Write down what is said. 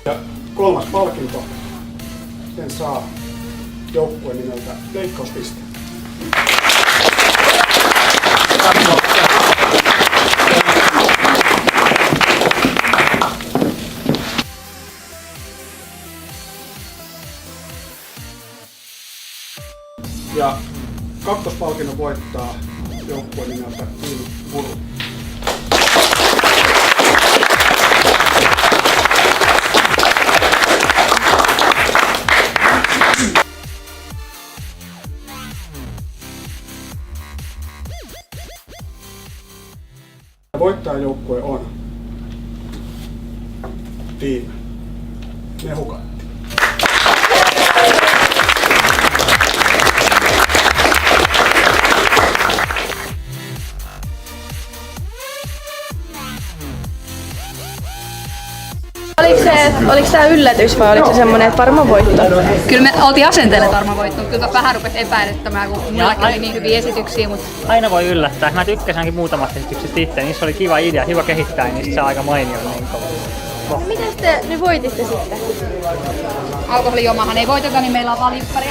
Ja kolmas palkinto, sen saa joukkueen nimeltä Leikkauspiste. Ja kakkospalkinnon voittaa joukkueen nimeltä Team Guru. Voittajajoukkue on Team Mehukatti. Oliko tämä yllätys vai oliko se semmoinen, että varma voitto? Kyllä me oltiin asenteelle varma voitto, mutta kyllä vähän rupesi epäilyttämään, kun mullakin oli niin hyviä esityksiä. Mutta aina voi yllättää. Mä tykkäsin ainakin muutamasta esityksestä itse. Niissä oli kiva idea, hyvä kehittää, niin niistä saa aika mainio. No, miten te nyt voititte sitten? alkoholijuomahan ei voiteta, niin meillä on valimppari.